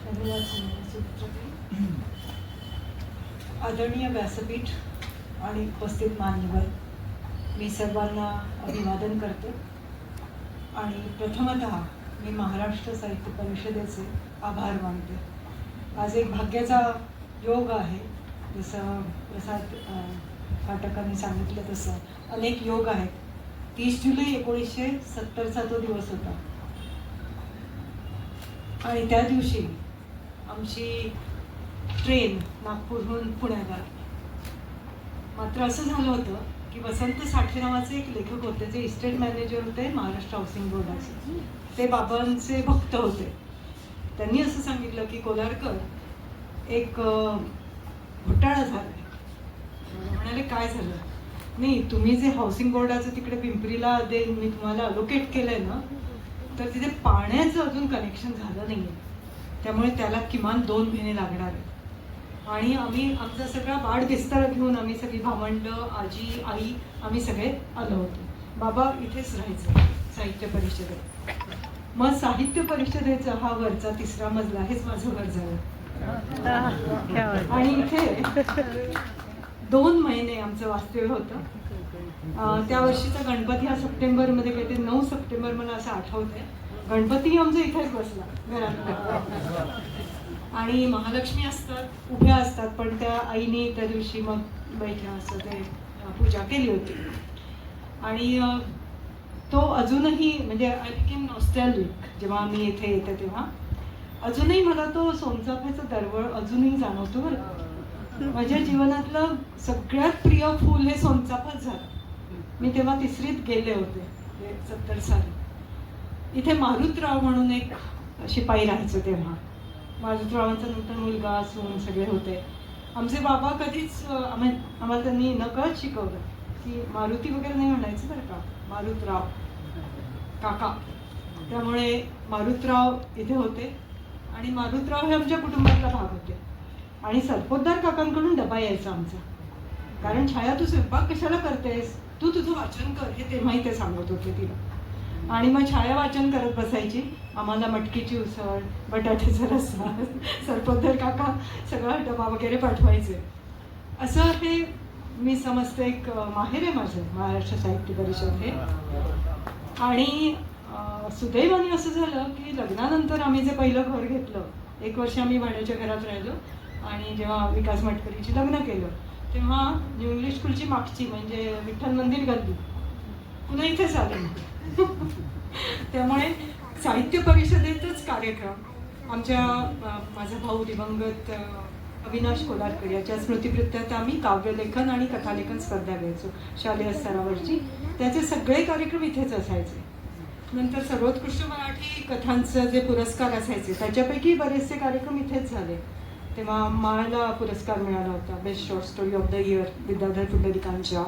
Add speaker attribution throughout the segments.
Speaker 1: धन्यवाद सूत्रकृ. आदरणीय व्यासपीठ आणि उपस्थित मान्यवर, मी सर्वांना अभिवादन करते आणि प्रथमतः मी महाराष्ट्र साहित्य परिषदेचे आभार मानते. आज एक भाग्याचा योग आहे, जसं प्रसाद फाटकांनी सांगितलं तसं अनेक योग आहेत. 30 जुलै 1970चा तो दिवस होता आणि त्या दिवशी आमची ट्रेन नागपूरहून पुण्याला. मात्र असं झालं होतं की वसंत साठे नावाचे एक लेखक होते, जे इस्टेट मॅनेजर होते महाराष्ट्र हाऊसिंग बोर्डाचे. ते बाबांचे भक्त होते. त्यांनी असं सांगितलं की कोलारकर, एक घोटाळा झाला. म्हणाले काय झालं? नाही, तुम्ही जे हाऊसिंग बोर्डाचं तिकडे पिंपरीला मी तुम्हाला अलोकेट केलंय ना, तर तिथे पाण्याचं अजून कनेक्शन झालं नाही आहे. त्यामुळे त्याला किमान 2 महिने लागणार आहे. आणि आम्ही आमचा सगळा बाळ बिस्तर घेऊन आम्ही सगळी भावंड, आजी, आई, आम्ही सगळे आलो होतो. बाबा इथेच राहायचं साहित्य परिषदेत. मग साहित्य परिषदेचा हा वरचा 3रा मजला, हेच माझं घर झालं. आणि इथे 2 महिने आमचं वास्तव्य होतं. त्या वर्षीचा गणपती हा सप्टेंबरमध्ये, काहीतरी 9 सप्टेंबर मला असं आठवतंय. गणपती आमचा इथेच बसला घरात. आणि महालक्ष्मी असतात, उभ्या असतात, पण त्या आईने त्या दिवशी मग बैठ्या असं ते पूजा केली होती. आणि तो अजूनही, म्हणजे आय बिकेम नॉस्टॅल्जिक जेव्हा मी इथे येते तेव्हा. अजूनही मला तो सोनचाफ्याचा दरवळ अजूनही जाणवतो बरं. माझ्या जीवनातलं सगळ्यात प्रिय फूल हे सोनचाफाच झालं. मी तेव्हा 3रीत गेले होते, 70 साली. इथे मारुतराव म्हणून एक शिपाई राहायचं तेव्हा. मारुतरावांचा नंतर मुलगा, सून सगळे होते. आमचे बाबा कधीच आम्हाला त्यांनी नकळत शिकवलं की मारुती वगैरे नाही म्हणायचं बरं का, मारुतराव काका. त्यामुळे मारुतराव इथे होते आणि मारुतराव हे आमच्या कुटुंबातला भाग होते. आणि सरपोतदार काकांकडून डबा यायचा आमचा, कारण छाया तू स्वयंपाक कशाला करतेस, तू तुझं वाचन कर, हे तेव्हाही ते सांगत होते तिला. आणि मग छाया वाचन करत बसायची. आम्हाला मटकीची उसळ, बटाट्याचा रस्सा, सरपोतदार काका सगळा डबा वगैरे पाठवायचे. असं हे मी समजते एक माहेर आहे माझं महाराष्ट्र साहित्य परिषद हे. आणि सुदैवाने असं झालं की लग्नानंतर आम्ही जे पहिलं घर घेतलं, 1 वर्ष आम्ही भाड्याच्या घरात राहिलो. आणि जेव्हा विकास मटकरीची लग्न केलं तेव्हा न्यू इंग्लिश स्कूलची मागची, म्हणजे विठ्ठल मंदिर गल्ली, पुन्हा इथेच आले. त्यामुळे साहित्य परिषदेतच कार्यक्रम आमच्या, माझा भाऊ दिवंगत अविनाश कोलारकर याच्या स्मृतिप्रित्यर्थ आम्ही काव्यलेखन आणि कथालेखन स्पर्धा घ्यायचो शालेय स्तरावरची. त्याचे सगळे कार्यक्रम इथेच असायचे. नंतर सर्वोत्कृष्ट मराठी कथांचे जे पुरस्कार असायचे त्याच्यापैकी बरेचसे कार्यक्रम इथेच झाले. तेव्हा माळला पुरस्कार मिळाला होता, best short story of the year Vidyadhar पुंडलिकांच्या.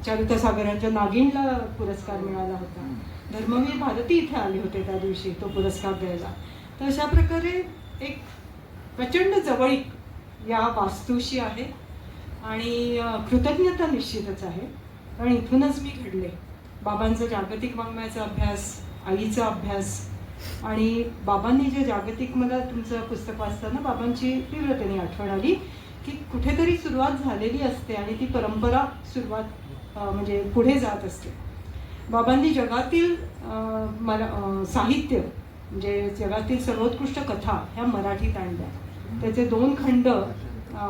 Speaker 1: चारुता सागरांच्या नागिनला पुरस्कार मिळाला होता. धर्मवीर भारती इथे आले होते त्या दिवशी तो पुरस्कार द्यायला. तर अशा प्रकारे एक प्रचंड जवळीक या वास्तूशी आहे आणि कृतज्ञता निश्चितच आहे, कारण इथूनच मी घडले. बाबांचा जागतिक वाङ्मयाचा अभ्यास, आईचा अभ्यास. आणि बाबांनी जे जागतिक, मला तुमचं पुस्तक वाचताना बाबांची तीव्रतेने आठवण आली की कुठेतरी सुरुवात झालेली असते आणि ती परंपरा म्हणजे पुढे जात असते. बाबांनी जगातील साहित्य, म्हणजे जगातील सर्वोत्कृष्ट कथा ह्या मराठीत आणल्या. त्याचे 2 खंड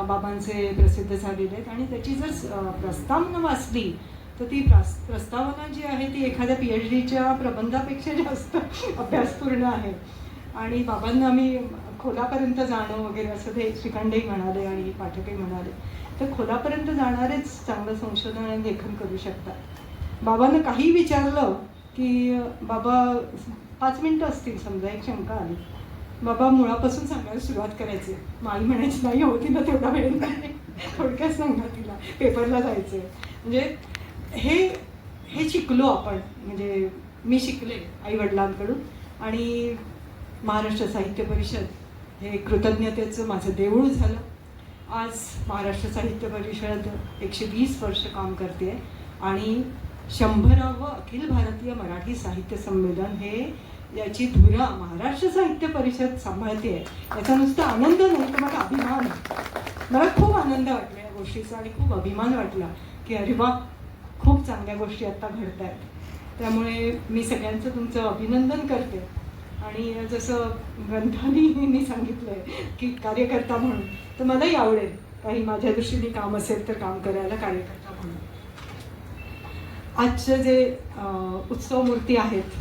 Speaker 1: बाबांचे प्रसिद्ध झालेले आहेत. आणि त्याची जर प्रस्तावना वाचली तर ती प्रस्तावना जी आहे ती एखाद्या PhDच्या प्रबंधापेक्षा जास्त अभ्यासपूर्ण आहे. आणि बाबांना आम्ही खोलापर्यंत जाणं वगैरे असं ते श्रीखंडही म्हणाले आणि पाठकही म्हणाले. तर खोलापर्यंत जाणारेच चांगलं संशोधन आणि लेखन करू शकतात. बाबांना काही विचारलं की बाबा 5 मिनिटं असतील समजा, एक शंका आली, बाबा मुळापासून सांगायला सुरुवात करायची. आई म्हणायची नाही होती ना तेवढा वेळ नाही, थोडक्यात सांगा तिला, पेपरला जायचं. म्हणजे हे शिकलो आपण, म्हणजे मी शिकले आईवडिलांकडून. आणि महाराष्ट्र साहित्य परिषद हे कृतज्ञतेचं माझं देऊळ झालं. आज महाराष्ट्र साहित्य परिषद 120 वर्ष काम करते आणि 100वे अखिल भारतीय मराठी साहित्य संमेलन हे याची धुरा महाराष्ट्र साहित्य परिषद सांभाळते आहे याचा नुसता आनंद नाही तर मला अभिमान आहे. मला खूप आनंद वाटला या गोष्टीचा आणि खूप अभिमान वाटला की अरे वा, खूप चांगल्या गोष्टी आत्ता घडत आहेत. त्यामुळे मी सगळ्यांचं तुमचं अभिनंदन करते. आणि जसं ग्रंथालींनी सांगितलं आहे की कार्यकर्ता म्हणून, तर मलाही आवडेल काही माझ्या दृष्टीने काम असेल तर काम करायला कार्यकर्ता म्हणून. आजचे जे उत्सव मूर्ती आहेत,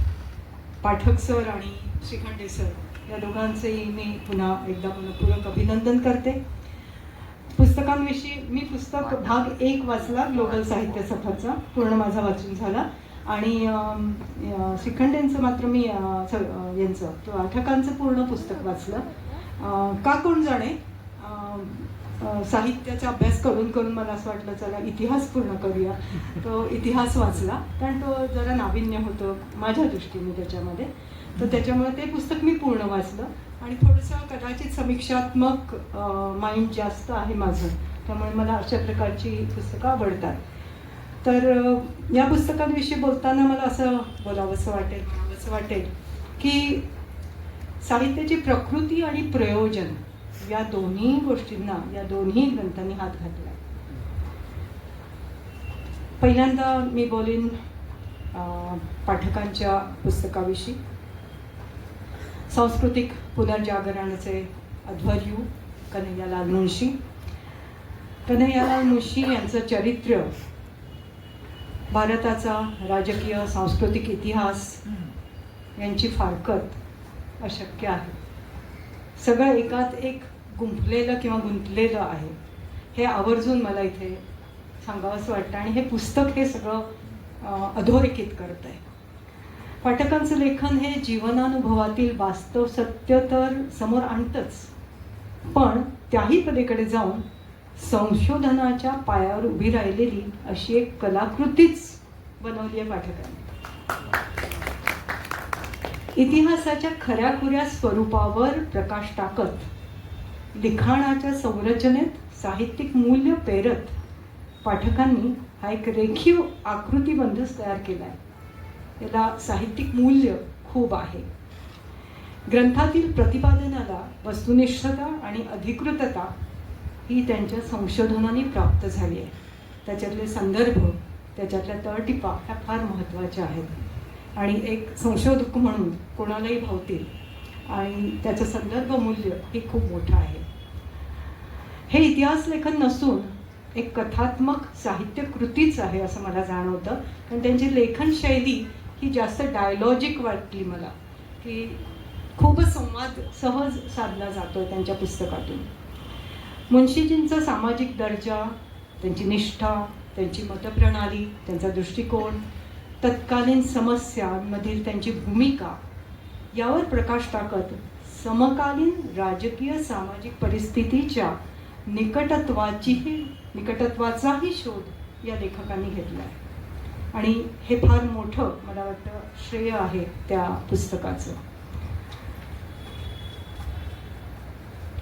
Speaker 1: पाठक सर आणि श्रीखंडे सर, या दोघांचेही मी पुन्हा एकदा मनपूर्वक अभिनंदन करते. पुस्तकांविषयी मी पुस्तक भाग 1 वाचला, ग्लोबल साहित्य सफरचा, पूर्ण माझा वाचून झाला. आणि श्रीखंडेंचं मात्र मी यांचं पाठकांचं पूर्ण पुस्तक वाचलं. का कोण जाणे, साहित्याचा अभ्यास करून करून मला असं वाटलं चला इतिहास पूर्ण करूया. तो इतिहास वाचला कारण तो जरा नाविन्य होतं माझ्या दृष्टीने त्याच्यामध्ये, तर त्याच्यामुळे ते पुस्तक मी पूर्ण वाचलं. आणि थोडंसं कदाचित समीक्षात्मक माइंड जास्त आहे माझं, त्यामुळे मला अशा प्रकारची पुस्तकं आवडतात. तर या पुस्तकांविषयी बोलताना मला असं बोलावंसं वाटेल की साहित्याची प्रकृती आणि प्रयोजन या दोन्ही गोष्टींना या दोन्ही ग्रंथांनी हात घातला. पहिल्यांदा मी बोलेन पाठकांच्या पुस्तकाविषयी. सांस्कृतिक पुनर्जागरणाचे अध्वर्यू कन्हैयालाल मुंशी. कन्हैयालाल मुंशी यांचं चरित्र भारताचा राजकीय सांस्कृतिक इतिहास यांची फारकत अशक्य आहे. सगळं एकात एक गुंफलेलं किंवा गुंतलेलं आहे, हे आवर्जून मला इथे सांगावंसं वाटतं. आणि हे पुस्तक हे सगळं अधोरेखित करत आहे. पाठकांचं लेखन हे जीवनानुभवातील वास्तव सत्य तर समोर आणतंच, पण त्याही पलीकडे जाऊन संशोधनाच्या पायावर उभी राहिलेली अशी एक कलाकृतीच बनवली आहे पाठकांनी. इतिहासाच्या खऱ्याखुऱ्या स्वरूपावर प्रकाश टाकत लिखाणाच्या संरचनेत साहित्यिक मूल्य पेरत पाठकांनी हा एक रेखीव आकृतिबंधच तयार केला आहे. याला साहित्यिक मूल्य खूप आहे. ग्रंथातील प्रतिपादनाला वस्तुनिष्ठता आणि अधिकृतता ही त्यांच्या संशोधनाने प्राप्त झाली आहे. त्याच्यातले संदर्भ, त्याच्यातल्या तळटिपा ह्या फार महत्त्वाच्या आहेत आणि एक संशोधक म्हणून कोणालाही भावतील आणि त्याचं संदर्भ मूल्य हे खूप मोठं आहे. हे इतिहास लेखन नसून एक कथात्मक साहित्य कृतीच आहे असं मला जाणवतं. कारण त्यांची लेखन शैली ही जास्त डायलॉजिक वाटली मला, की खूपच संवाद सहज साधला जातो त्यांच्या पुस्तकातून. मुंशीजींचा सामाजिक दर्जा, त्यांची निष्ठा, त्यांची मतप्रणाली, त्यांचा दृष्टिकोन, तत्कालीन समस्यांमधील त्यांची भूमिका यावर प्रकाश टाकत समकालीन राजकीय सामाजिक परिस्थितीच्या निकटत्वाचाही शोध या लेखकांनी घेतला आहे. आणि हे फार मोठं मला वाटतं श्रेय आहे त्या पुस्तकाचं.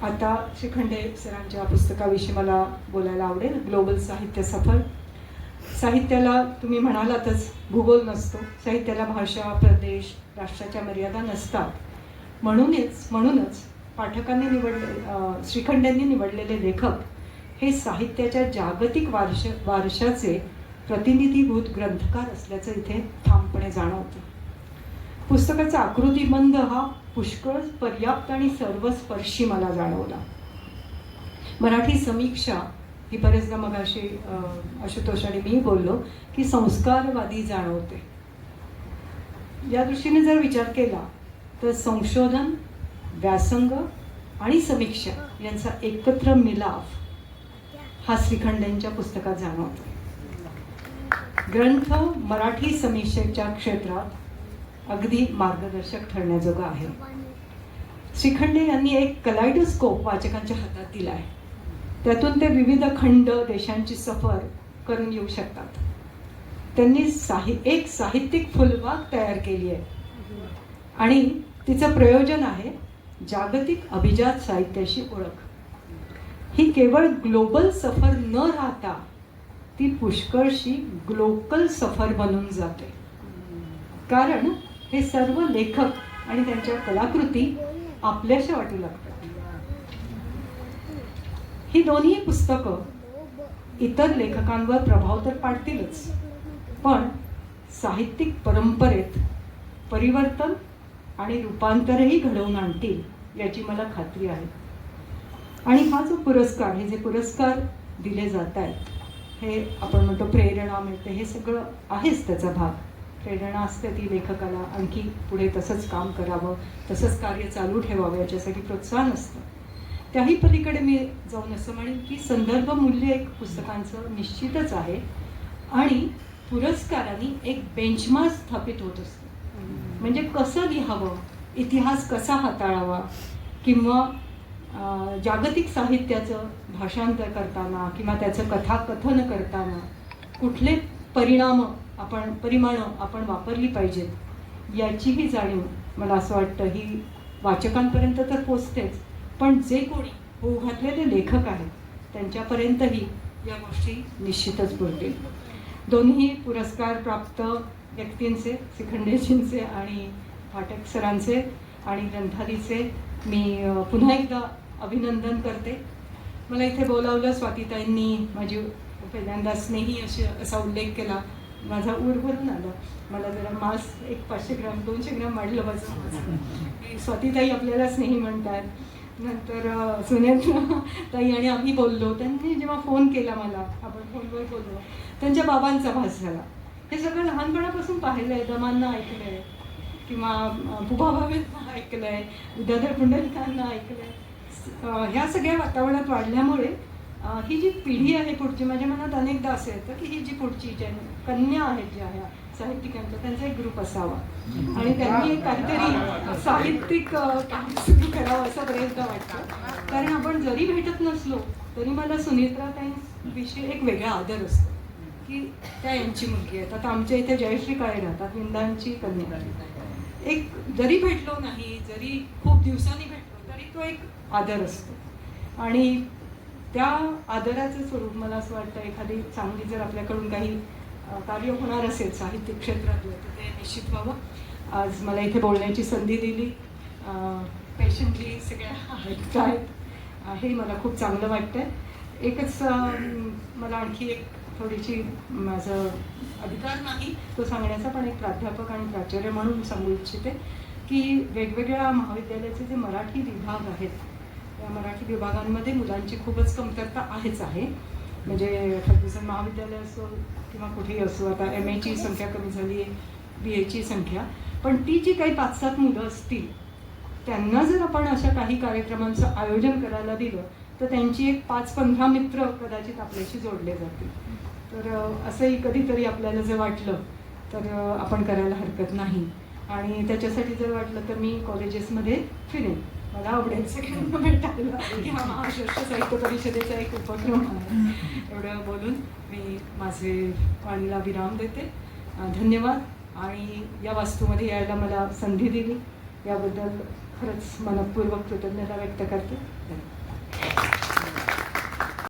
Speaker 1: आता श्रीखंडे सरांच्या पुस्तकाविषयी मला बोलायला आवडेल. ग्लोबल साहित्य सफर. साहित्याला तुम्ही म्हणालातच भूगोल नसतो, साहित्याला भाषा, प्रदेश, राष्ट्राच्या मर्यादा नसतात. म्हणूनच पाठकांनी श्रीखंडेंनी निवडलेले लेखक हे साहित्याच्या जागतिक वारशाचे प्रतिनिधीभूत ग्रंथकार असल्याचं इथे ठामपणे जाणवतं. पुस्तकाचा आकृतिबंध हा पुष्कळ पर्याप्त आणि सर्वस्पर्शी मला जाणवला. मराठी समीक्षा ही बरेचदा मगाशी आशुतोष आणि मी बोललो की संस्कारवादी जाणवते. या दृष्टीने जर विचार केला तर संशोधन, व्यासंग आणि समीक्षा यांचा एकत्र मिलाफ हा श्रीखंडेंच्या पुस्तकात जाणवतो. ग्रंथ मराठी समीक्षेच्या क्षेत्रात अगदी मार्गदर्शक ठरण्याजोगा आहे. श्रीखंडे यांनी एक कलायडोस्कोप वाचकांच्या हातात दिला आहे. त्यातून ते विविध खंड, देशांची सफर करून येऊ शकतात. त्यांनी एक साहित्यिक फुलबाग तयार केली आहे आणि तिचं प्रयोजन आहे जागतिक अभिजात साहित्याशी ओळख. ही केवळ ग्लोबल सफर न राहता ती पुष्कळशी ग्लोकल सफर बनून जाते. कारण हे सर्व लेखक आणि त्यांच्या कलाकृती आपल्याशा वाटू लागतात. ही दोन्ही पुस्तकं इतर लेखकांवर प्रभाव तर पाडतीलच, पण साहित्यिक परंपरेत परिवर्तन आणि रूपांतरही घडवून आणतील याची मला खात्री आहे. आणि हा जो पुरस्कार, हे जे पुरस्कार दिले जात आहेत, हे आपण म्हणतो प्रेरणा मिळते, हे सगळं आहेच त्याचा भाग. प्रेरणा असते ती लेखकाला आणखी पुढे तसंच काम करावं, तसंच कार्य चालू ठेवावं, याच्यासाठी प्रोत्साहन असतं. त्याही पलीकडे मी जाऊन असं म्हणेन की संदर्भ मूल्य एक पुस्तकांचं निश्चितच आहे आणि पुरस्कारांनी एक बेंचमार्क स्थापित होत असतो. म्हणजे कसं लिहावं, इतिहास कसा हाताळावा, किंवा जागतिक साहित्याचं भाषांतर करताना किंवा त्याचं कथाकथन करताना कुठले परिमाणं आपण वापरली पाहिजेत याचीही जाणीव मला असं वाटतं ही वाचकांपर्यंत तर पोचतेच, पण जे कोणी होऊ घातलेले लेखक आहेत त्यांच्यापर्यंतही या गोष्टी निश्चितच बोलतील. दोन्ही पुरस्कार प्राप्त व्यक्तींचे, शिखंडेजींचे आणि फाटक सरांचे आणि ग्रंथालीचे मी पुन्हा एकदा अभिनंदन करते. मला इथे बोलावलं, स्वातीताईंनी माझी पहिल्यांदा स्नेही असा उल्लेख केला, माझा ऊर भरून आला. मला जरा मांस एक 500 ग्राम 200 ग्राम वाढलं माझं. स्वातीताई आपल्याला स्नेही म्हणतात. नंतर सुनेत्रा ताई आणि आम्ही बोललो. त्यांनी जेव्हा फोन केला मला, आपण फोनवर बोललो, त्यांच्या बाबांचा भास झाला. हे सगळं लहानपणापासून पाहिलं आहे, दमांना ऐकलं आहे किंवा बुभाभावेंना ऐकलं आहे, विद्याधर पुंडलिकांना ऐकलं आहे. ह्या सगळ्या वातावरणात वाढल्यामुळे ही जी पिढी आहे पुढची, माझ्या मनात अनेकदा असं येतं की ही जी पुढची ज्या कन्या आहेत ज्या ह्या साहित्यिकांचा, त्यांचा एक ग्रुप असावा आणि त्यांनी काहीतरी साहित्यिक काम सुरू करावं असं बरेचदा वाटतं. कारण आपण जरी भेटत नसलो तरी मला सुनेत्राताईंविषयी एक वेगळा आदर असतो की त्या यांची मुलगी आहेत. आता आमच्या इथे जयश्री काळे राहतात, विंदांची कन्या. एक जरी भेटलो नाही, जरी खूप दिवसांनी भेटलो तरी तो एक आदर असतो आणि त्या आदराचं स्वरूप मला असं वाटतं एखादी चांगली जर आपल्याकडून काही कार्य होणार असेल साहित्य क्षेत्रातलं तर ते निश्चित व्हावं. आज मला इथे बोलण्याची संधी दिली, पेशंटली सगळ्या ऐकत आहेत, हे मला खूप चांगलं वाटतं. एकच मला आणखी एक थोडीशी माझं अधिकार नाही तो सांगण्याचा, पण एक प्राध्यापक आणि प्राचार्य म्हणून सांगू इच्छिते की वेगवेगळ्या महाविद्यालयाचे जे मराठी विभाग आहेत या मराठी विभागांमध्ये मुलांची खूपच कमतरता आहेच आहे. म्हणजे फर्ग्युसन महाविद्यालय असो किंवा कुठेही असो, आता MAची संख्या कमी झाली आहे, BAची संख्या, पण ती जी काही 5-7 मुलं असतील त्यांना जर आपण अशा काही कार्यक्रमांचं आयोजन करायला दिलं तर त्यांची एक 5-15 मित्र कदाचित आपल्याशी जोडले जातील. तर असंही कधीतरी आपल्याला जर वाटलं तर आपण करायला हरकत नाही. आणि त्याच्यासाठी जर वाटलं तर मी कॉलेजेसमध्ये फिरेन, मला आवडेल सगळ्यांना भेटायला की हा महाराष्ट्र साहित्य परिषदेचा एक उपक्रम आहे. एवढं बोलून मी माझे वाणीला विराम देते. धन्यवाद. आणि या वास्तूमध्ये यायला मला संधी दिली याबद्दल खरंच मनपूर्वक कृतज्ञता व्यक्त करते. धन्यवाद.